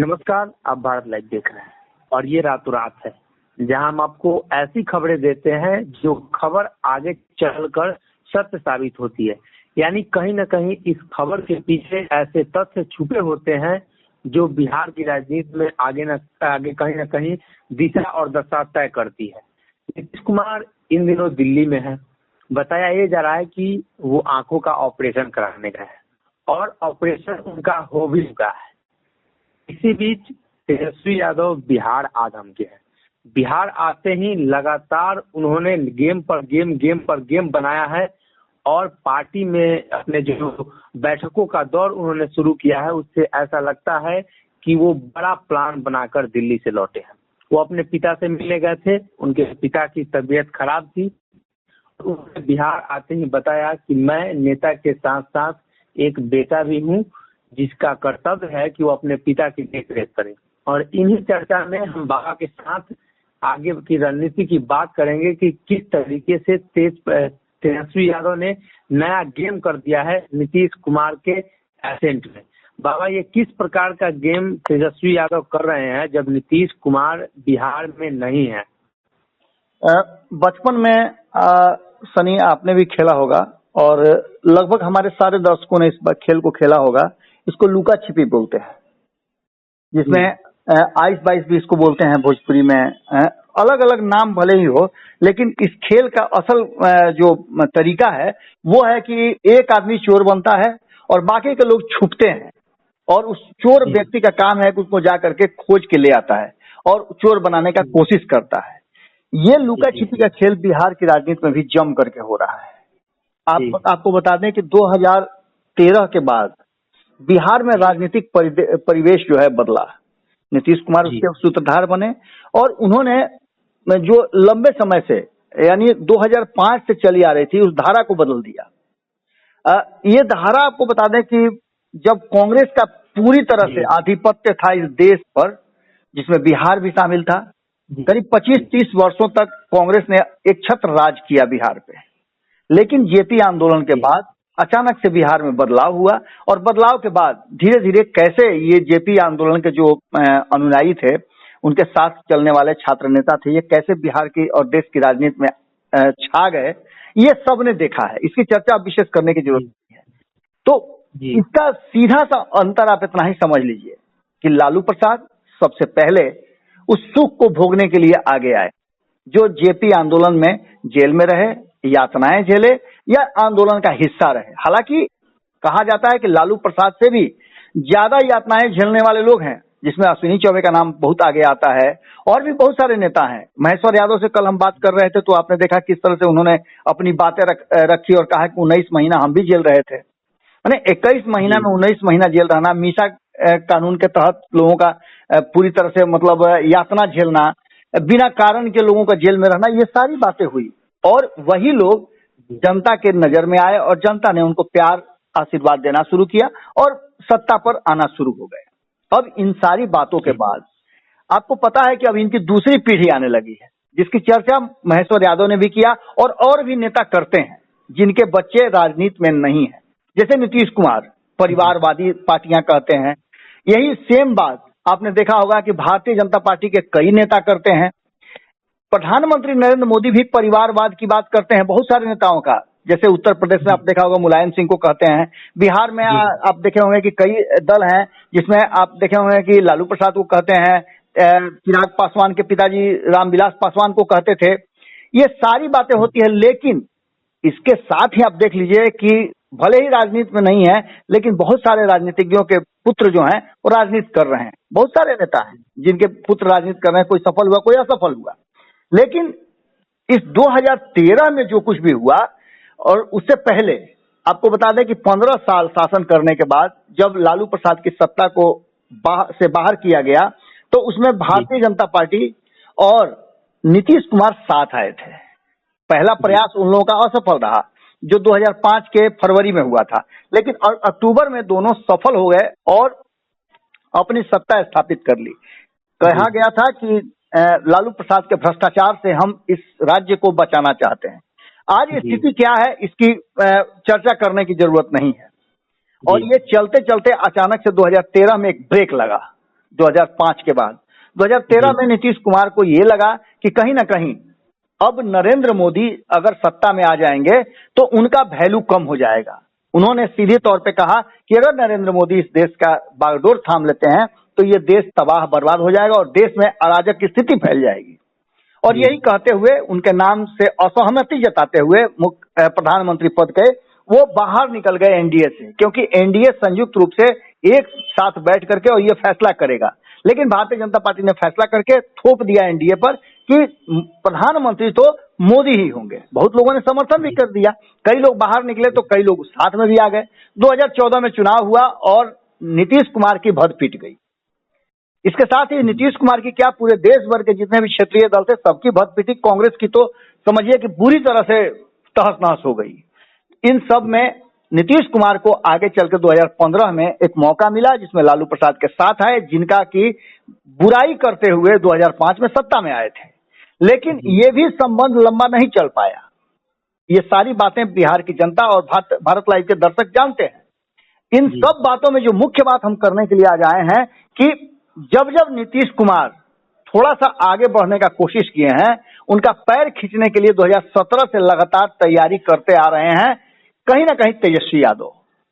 नमस्कार, आप भारत लाइव देख रहे हैं और ये रातों रात है जहां हम आपको ऐसी खबरें देते हैं जो खबर आगे चलकर सत्य साबित होती है। यानी कहीं न कहीं इस खबर के पीछे ऐसे तथ्य छुपे होते हैं जो बिहार की राजनीति में आगे कहीं न कहीं दिशा और दशा तय करती है। नीतीश कुमार इन दिनों दिल्ली में है। बताया ये जा रहा है कि वो आंखों का ऑपरेशन कराने गए हैं और ऑपरेशन उनका हो भी चुका है। इसी बीच तेजस्वी यादव बिहार आ धमके हैं। बिहार आते ही लगातार उन्होंने गेम पर गेम बनाया है और पार्टी में अपने जो बैठकों का दौर उन्होंने शुरू किया है, उससे ऐसा लगता है कि वो बड़ा प्लान बनाकर दिल्ली से लौटे हैं। वो अपने पिता से मिलने गए थे, उनके पिता की तबीयत खराब थी। उन्होंने बिहार आते ही बताया कि मैं नेता के साथ साथ एक बेटा भी हूँ, जिसका कर्तव्य है कि वो अपने पिता की देखरेख करे। और इन्हीं चर्चा में हम बाबा के साथ आगे की रणनीति की बात करेंगे कि किस तरीके से तेजस्वी यादव ने नया गेम कर दिया है नीतीश कुमार के एसेंट में। बाबा, ये किस प्रकार का गेम तेजस्वी यादव कर रहे हैं जब नीतीश कुमार बिहार में नहीं है? बचपन में सनी आपने भी खेला होगा और लगभग हमारे सारे दर्शकों ने इस खेल को खेला होगा। इसको लुका छिपी बोलते हैं, जिसमें 22 भी इसको बोलते हैं भोजपुरी में। अलग अलग नाम भले ही हो, लेकिन इस खेल का असल जो तरीका है वो है कि एक आदमी चोर बनता है और बाकी के लोग छुपते हैं और उस चोर व्यक्ति का काम है कि उसको जा करके खोज के ले आता है और चोर बनाने का कोशिश करता है। ये लुका छिपी का खेल बिहार की राजनीति में भी जम करके हो रहा है। आपको बता दें कि 2013 के बाद बिहार में राजनीतिक परिवेश जो है बदला। नीतीश कुमार उसके सूत्रधार बने और उन्होंने जो लंबे समय से यानी 2005 से चली आ रही थी उस धारा को बदल दिया। ये धारा आपको बता दें कि जब कांग्रेस का पूरी तरह से आधिपत्य था इस देश पर, जिसमें बिहार भी शामिल था, करीब 25-30 वर्षों तक कांग्रेस ने एक छत्र राज किया बिहार पे। लेकिन जेपी आंदोलन के बाद अचानक से बिहार में बदलाव हुआ और बदलाव के बाद धीरे धीरे कैसे ये जेपी आंदोलन के जो अनुयायी थे, उनके साथ चलने वाले छात्र नेता थे, ये कैसे बिहार की और देश की राजनीति में छा गए, ये सब ने देखा है। इसकी चर्चा विशेष करने की जरूरत नहीं है। तो इसका सीधा सा अंतर आप इतना ही समझ लीजिए कि लालू प्रसाद सबसे पहले उस सुख को भोगने के लिए आगे आए जो जेपी आंदोलन में जेल में रहे, यातनाएं झेले या आंदोलन का हिस्सा रहे। हालांकि कहा जाता है कि लालू प्रसाद से भी ज्यादा यातनाएं झेलने वाले लोग हैं, जिसमें अश्विनी चौबे का नाम बहुत आगे आता है और भी बहुत सारे नेता हैं। महेश्वर यादव से कल हम बात कर रहे थे तो आपने देखा किस तरह से उन्होंने अपनी बातें रखी और कहा कि 19 महीना हम भी जेल रहे थे। मैंने 21 महीना में 19 महीना जेल रहना, मीसा कानून के तहत लोगों का पूरी तरह से मतलब यातना झेलना, बिना कारण के लोगों का जेल में रहना, ये सारी बातें हुई और वही लोग जनता के नजर में आए और जनता ने उनको प्यार आशीर्वाद देना शुरू किया और सत्ता पर आना शुरू हो गए। अब इन सारी बातों के बाद आपको पता है कि अब इनकी दूसरी पीढ़ी आने लगी है, जिसकी चर्चा महेश्वर यादव ने भी किया और भी नेता करते हैं जिनके बच्चे राजनीति में नहीं है। जैसे नीतीश कुमार परिवारवादी पार्टियां कहते हैं। यही सेम बात आपने देखा होगा कि भारतीय जनता पार्टी के कई नेता करते हैं। प्रधानमंत्री नरेंद्र मोदी भी परिवारवाद की बात करते हैं बहुत सारे नेताओं का। जैसे उत्तर प्रदेश में आप देखा होगा मुलायम सिंह को कहते हैं, बिहार में आप देखे होंगे कि कई दल हैं जिसमें आप देखे होंगे कि लालू प्रसाद को कहते हैं, चिराग पासवान के पिताजी रामविलास पासवान को कहते थे। ये सारी बातें होती है, लेकिन इसके साथ ही आप देख लीजिए कि भले ही राजनीति में नहीं है, लेकिन बहुत सारे राजनीतिज्ञों के पुत्र जो हैं वो राजनीति कर रहे हैं। बहुत सारे नेता हैं जिनके पुत्र राजनीति कर रहे हैं, कोई सफल हुआ कोई असफल हुआ। लेकिन इस 2013 में जो कुछ भी हुआ और उससे पहले आपको बता दें कि 15 साल शासन करने के बाद जब लालू प्रसाद की सत्ता को से बाहर किया गया तो उसमें भारतीय जनता पार्टी और नीतीश कुमार साथ आए थे। पहला प्रयास उन लोगों का असफल रहा जो 2005 के फरवरी में हुआ था, लेकिन अक्टूबर में दोनों सफल हो गए और अपनी सत्ता स्थापित कर ली। कहा गया था कि लालू प्रसाद के भ्रष्टाचार से हम इस राज्य को बचाना चाहते हैं। आज स्थिति क्या है इसकी चर्चा करने की जरूरत नहीं है। और ये चलते चलते अचानक से 2013 में एक ब्रेक लगा 2005 के बाद। 2013 में नीतीश कुमार को ये लगा कि कहीं ना कहीं अब नरेंद्र मोदी अगर सत्ता में आ जाएंगे तो उनका वैल्यू कम हो जाएगा। उन्होंने सीधे तौर पे कहा कि अगर नरेंद्र मोदी इस देश का बागडोर थाम लेते हैं तो ये देश तबाह बर्बाद हो जाएगा और देश में अराजक की स्थिति फैल जाएगी। और यही कहते हुए, उनके नाम से असहमति जताते हुए प्रधानमंत्री पद के वो बाहर निकल गए एनडीए से, क्योंकि एनडीए संयुक्त रूप से एक साथ बैठ करके और ये फैसला करेगा। लेकिन भारतीय जनता पार्टी ने फैसला करके थोप दिया एनडीए पर कि प्रधानमंत्री तो मोदी ही होंगे। बहुत लोगों ने समर्थन भी कर दिया, कई लोग बाहर निकले तो कई लोग साथ में भी आ गए। 2014 में चुनाव हुआ और नीतीश कुमार की भद पीट गई। इसके साथ ही नीतीश कुमार की क्या, पूरे देश भर के जितने भी क्षेत्रीय दल थे सबकी भद पीटी। कांग्रेस की तो समझिए कि बुरी तरह से तहस नहस हो गई। इन सब में नीतीश कुमार को आगे चलकर 2015 में एक मौका मिला जिसमें लालू प्रसाद के साथ आए, जिनका की बुराई करते हुए 2005 में सत्ता में आए थे। लेकिन ये भी संबंध लंबा नहीं चल पाया। ये सारी बातें बिहार की जनता और भारत लाइव के दर्शक जानते हैं। इन सब बातों में जो मुख्य बात हम करने के लिए आज आए हैं कि जब जब नीतीश कुमार थोड़ा सा आगे बढ़ने का कोशिश किए हैं, उनका पैर खींचने के लिए 2017 से लगातार तैयारी करते आ रहे हैं कहीं ना कहीं तेजस्वी यादव।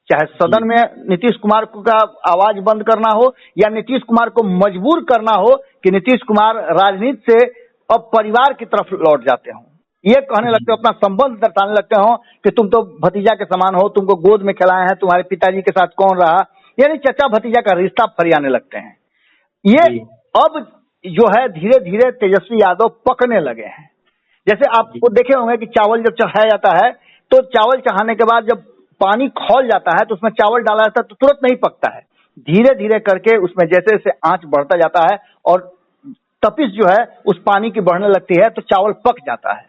चाहे सदन में नीतीश कुमार का आवाज बंद करना हो या नीतीश कुमार को मजबूर करना हो कि नीतीश कुमार राजनीति से अब परिवार की तरफ लौट जाते हो, ये कहने लगते हो, अपना संबंध दर्शाने लगते हो कि तुम तो भतीजा के समान हो, तुमको गोद में खिलाए हैं, तुम्हारे पिताजी के साथ कौन रहा, यानी चचा भतीजा का रिश्ता फरियाने लगते हैं। ये अब जो है धीरे धीरे तेजस्वी यादव पकने लगे हैं। जैसे आपको देखे होंगे कि चावल जब चढ़ाया जाता है तो चावल चढ़ाने के बाद जब पानी खौल जाता है तो उसमें चावल डाला जाता है तो तुरंत नहीं पकता है, धीरे धीरे करके उसमें जैसे जैसे आंच बढ़ता जाता है और तपिश जो है उस पानी की बढ़ने लगती है तो चावल पक जाता है।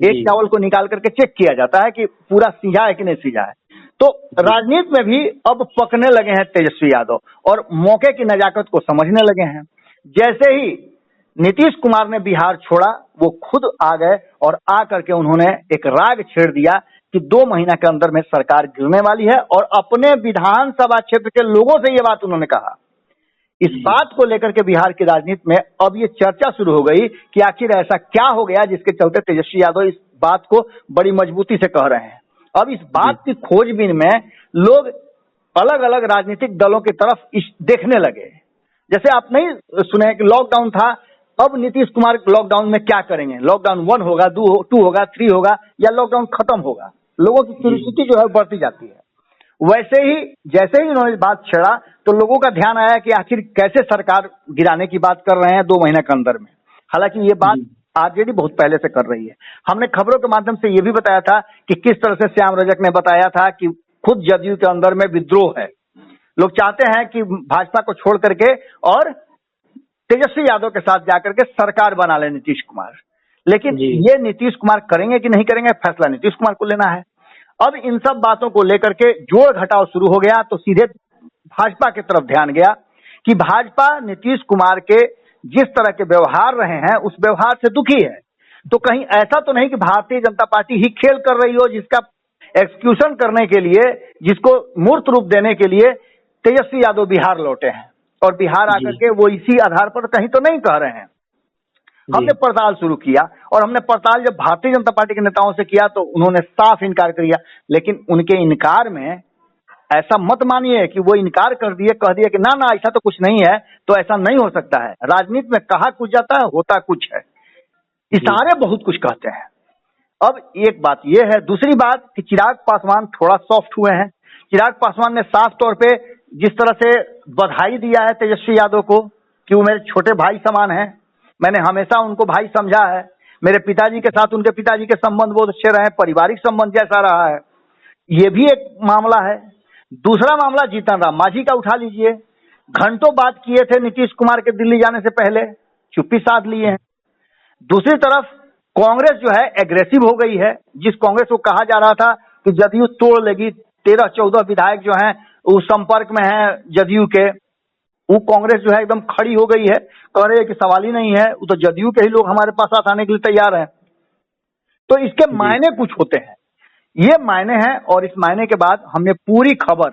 एक चावल को निकाल करके चेक किया जाता है कि पूरा सीझा है कि नहीं सीझा है। तो राजनीति में भी अब पकने लगे हैं तेजस्वी यादव और मौके की नजाकत को समझने लगे हैं। जैसे ही नीतीश कुमार ने बिहार छोड़ा, वो खुद आ गए और आ करके उन्होंने एक राग छेड़ दिया कि 2 महीना के अंदर में सरकार गिरने वाली है और अपने विधानसभा क्षेत्र के लोगों से ये बात उन्होंने कहा। इस बात को लेकर के बिहार की राजनीति में अब ये चर्चा शुरू हो गई कि आखिर ऐसा क्या हो गया जिसके चलते तेजस्वी यादव इस बात को बड़ी मजबूती से कह रहे हैं। अब इस बात की खोजबीन में लोग अलग अलग राजनीतिक दलों की तरफ देखने लगे। जैसे आप नहीं सुने कि लॉकडाउन था, अब नीतीश कुमार लॉकडाउन में क्या करेंगे, लॉकडाउन 1 होगा, 2 होगा, 3 होगा या लॉकडाउन खत्म होगा। लोगों की क्यूरियोसिटी जो है बढ़ती जाती है। वैसे ही जैसे ही उन्होंने बात छेड़ा तो लोगों का ध्यान आया कि आखिर कैसे सरकार गिराने की बात कर रहे हैं 2 महीने के अंदर में। हालांकि ये बात आरजेडी बहुत पहले से कर रही है। हमने खबरों के माध्यम से ये भी बताया था कि किस तरह से श्याम रजक ने बताया था कि खुद जदयू के अंदर में विद्रोह है, लोग चाहते हैं कि भाजपा को छोड़ करके और तेजस्वी यादव के साथ जाकर के सरकार बना ले नीतीश कुमार। लेकिन ये नीतीश कुमार करेंगे कि नहीं करेंगे, फैसला नीतीश कुमार को लेना है। अब इन सब बातों को लेकर के जोड़ घटाव शुरू हो गया तो सीधे भाजपा की तरफ ध्यान गया कि भाजपा नीतीश कुमार के जिस तरह के व्यवहार रहे हैं उस व्यवहार से दुखी है। तो कहीं ऐसा तो नहीं कि भारतीय जनता पार्टी ही खेल कर रही हो जिसका एक्सक्यूशन करने के लिए, जिसको मूर्त रूप देने के लिए तेजस्वी यादव बिहार लौटे हैं और बिहार आकर के वो इसी आधार पर कहीं तो नहीं कह रहे हैं। हमने पड़ताल शुरू किया और हमने पड़ताल जब भारतीय जनता पार्टी के नेताओं से किया तो उन्होंने साफ इनकार कर दिया। लेकिन उनके इनकार में ऐसा मत मानिए कि वो इनकार कर दिए, कह दिए कि ना ना ऐसा तो कुछ नहीं है, तो ऐसा नहीं हो सकता है। राजनीति में कहा कुछ जाता है, होता कुछ है। इशारे बहुत कुछ कहते हैं। अब एक बात ये है, दूसरी बात कि चिराग पासवान थोड़ा सॉफ्ट हुए हैं। चिराग पासवान ने साफ तौर पे जिस तरह से बधाई दिया है तेजस्वी यादव को कि वो मेरे छोटे भाई समान हैं, मैंने हमेशा उनको भाई समझा है, मेरे पिताजी के साथ उनके पिताजी के संबंध बहुत अच्छे रहे, पारिवारिक संबंध जैसा रहा है, ये भी एक मामला है। दूसरा मामला जीतन राम मांझी का उठा लीजिए, घंटों बात किए थे नीतीश कुमार के दिल्ली जाने से पहले, चुप्पी साध लिए हैं। दूसरी तरफ कांग्रेस जो है एग्रेसिव हो गई है। जिस कांग्रेस को कहा जा रहा था कि जदयू तोड़ लेगी, 13-14 विधायक जो हैं उस संपर्क में हैं जदयू के, वो कांग्रेस जो है एकदम खड़ी हो गई है, कह रहे हैं कि सवाल ही नहीं है, वो तो जदयू के ही लोग हमारे पास साथ आने के लिए तैयार हैं। तो इसके मायने कुछ होते हैं, ये मायने हैं। और इस मायने के बाद हमने पूरी खबर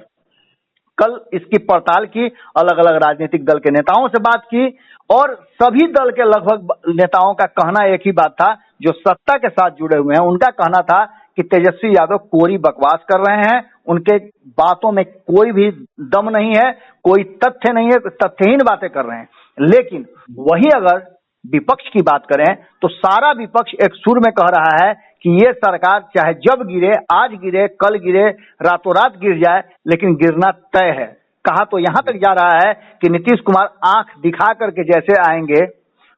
कल इसकी पड़ताल की, अलग अलग राजनीतिक दल के नेताओं से बात की और सभी दल के लगभग नेताओं का कहना एक ही बात था, जो सत्ता के साथ जुड़े हुए हैं उनका कहना था कि तेजस्वी यादव कोरी बकवास कर रहे हैं, उनके बातों में कोई भी दम नहीं है, कोई तथ्य नहीं है, तथ्यहीन बातें कर रहे हैं। लेकिन वही अगर विपक्ष की बात करें तो सारा विपक्ष एक सुर में कह रहा है कि ये सरकार चाहे जब गिरे, आज गिरे, कल गिरे, रातों रात गिर जाए, लेकिन गिरना तय है। कहा तो यहां तक जा रहा है कि नीतीश कुमार आंख दिखा करके जैसे आएंगे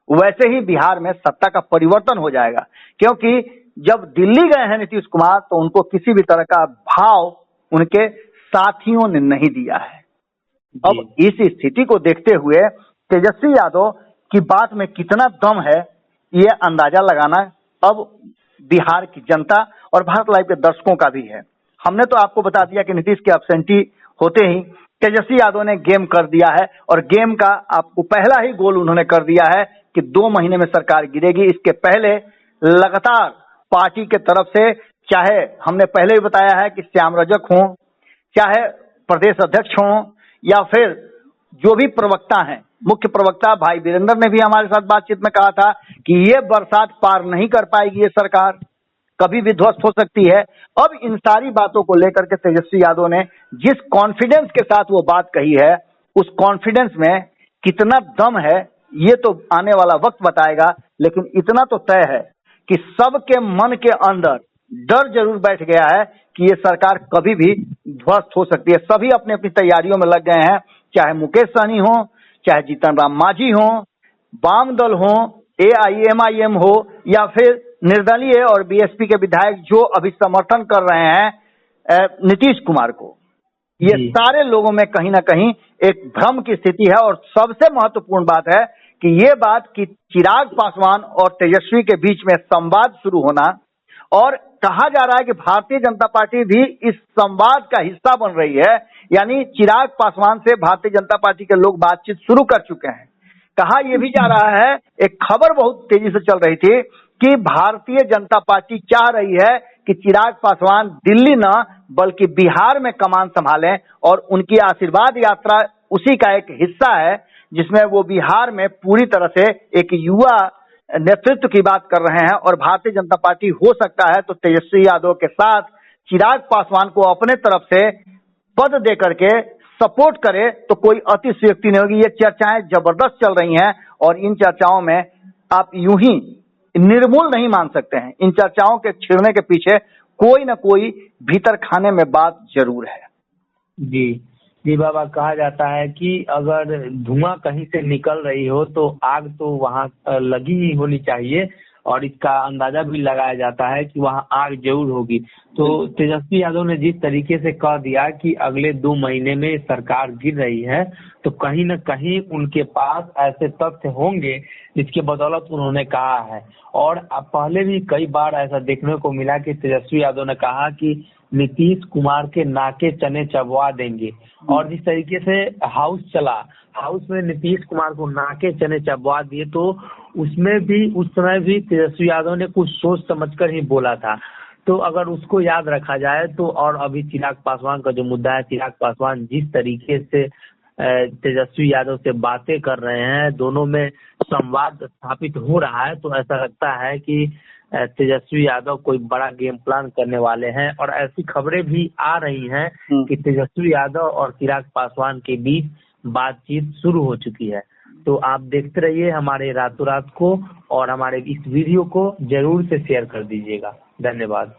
वैसे ही बिहार में सत्ता का परिवर्तन हो जाएगा, क्योंकि जब दिल्ली गए हैं नीतीश कुमार तो उनको किसी भी तरह का भाव उनके साथियों ने नहीं दिया है। अब इस स्थिति को देखते हुए तेजस्वी यादव की बात में कितना दम है ये अंदाजा लगाना अब बिहार की जनता और भारत लाइव के दर्शकों का भी है। हमने तो आपको बता दिया कि नीतीश के एब्सेंटी होते ही तेजस्वी यादव ने गेम कर दिया है और गेम का आपको पहला ही गोल उन्होंने कर दिया है कि 2 महीने में सरकार गिरेगी। इसके पहले लगातार पार्टी के तरफ से, चाहे हमने पहले ही बताया है कि श्याम रजक हों, चाहे प्रदेश अध्यक्ष हों, या फिर जो भी प्रवक्ता हैं, मुख्य प्रवक्ता भाई वीरेंद्र ने भी हमारे साथ बातचीत में कहा था कि ये बरसात पार नहीं कर पाएगी, ये सरकार कभी भी ध्वस्त हो सकती है। अब इन सारी बातों को लेकर के तेजस्वी यादव ने जिस कॉन्फिडेंस के साथ वो बात कही है, उस कॉन्फिडेंस में कितना दम है ये तो आने वाला वक्त बताएगा। लेकिन इतना तो तय है कि सबके मन के अंदर डर जरूर बैठ गया है कि ये सरकार कभी भी ध्वस्त हो सकती है। सभी अपनी अपनी तैयारियों में लग गए हैं, चाहे मुकेश सहनी हो, चाहे जीतन राम मांझी हो, वाम दल हो, AIMIM हो, या फिर निर्दलीय और बीएसपी के विधायक जो अभी समर्थन कर रहे हैं नीतीश कुमार को। ये सारे लोगों में कहीं ना कहीं एक भ्रम की स्थिति है। और सबसे महत्वपूर्ण बात है कि ये बात कि चिराग पासवान और तेजस्वी के बीच में संवाद शुरू होना, और कहा जा रहा है कि भारतीय जनता पार्टी भी इस संवाद का हिस्सा बन रही है, यानी चिराग पासवान से भारतीय जनता पार्टी के लोग बातचीत शुरू कर चुके हैं। कहा यह भी जा रहा है, एक खबर बहुत तेजी से चल रही थी कि भारतीय जनता पार्टी चाह रही है कि चिराग पासवान दिल्ली न बल्कि बिहार में कमान संभालें, और उनकी आशीर्वाद यात्रा उसी का एक हिस्सा है जिसमें वो बिहार में पूरी तरह से एक युवा नेतृत्व की बात कर रहे हैं। और भारतीय जनता पार्टी हो सकता है तो तेजस्वी यादव के साथ चिराग पासवान को अपने तरफ से पद दे करके सपोर्ट करे तो कोई अतिशयोक्ति नहीं होगी। ये चर्चाएं जबरदस्त चल रही हैं और इन चर्चाओं में आप यूं ही निर्मूल नहीं मान सकते हैं। इन चर्चाओं के छिड़ने के पीछे कोई ना कोई भीतर खाने में बात जरूर है। जी बाबा, कहा जाता है कि अगर धुआं कहीं से निकल रही हो तो आग तो वहां लगी ही होनी चाहिए, और इसका अंदाजा भी लगाया जाता है कि वहां आग जरूर होगी। तो तेजस्वी यादव ने जिस तरीके से कह दिया कि अगले 2 महीने में सरकार गिर रही है, तो कहीं न कहीं उनके पास ऐसे तथ्य होंगे जिसके बदौलत उन्होंने कहा है। और पहले भी कई बार ऐसा देखने को मिला कि तेजस्वी यादव ने कहा कि नीतीश कुमार के नाके चने चबवा देंगे, और जिस तरीके से हाउस चला, हाउस में नीतीश कुमार को नाके चने चबवा दिए, तो उसमें भी उस समय भी तेजस्वी यादव ने कुछ सोच समझकर ही बोला था। तो अगर उसको याद रखा जाए तो, और अभी चिराग पासवान का जो मुद्दा है, चिराग पासवान जिस तरीके से तेजस्वी यादव से बातें कर रहे हैं, दोनों में संवाद स्थापित हो रहा है, तो ऐसा लगता है कि तेजस्वी यादव कोई बड़ा गेम प्लान करने वाले हैं। और ऐसी खबरें भी आ रही हैं कि तेजस्वी यादव और चिराग पासवान के बीच बातचीत शुरू हो चुकी है। तो आप देखते रहिए हमारे रातों रात को, और हमारे इस वीडियो को जरूर से शेयर कर दीजिएगा। धन्यवाद।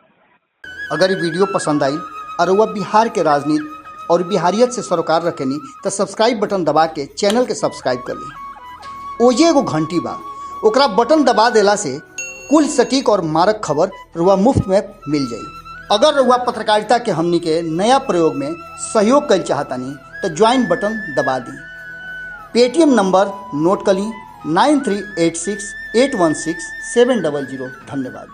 अगर ये वीडियो पसंद आई और वह बिहार के राजनीति और बिहारियत से सरोकार रखेनी तो सब्सक्राइब बटन दबा के चैनल के सब्सक्राइब कर ली। ओजे एगो घंटी बा, ओकरा बटन दबा देला से कुल सटीक और मारक खबर रुआ मुफ्त में मिल जाई। अगर रुआ पत्रकारिता के हमनी के नया प्रयोग में सहयोग कर चाहतानी तो ज्वाइन बटन दबा दी। पेटीएम नंबर नोट कर ली 9386816700। धन्यवाद।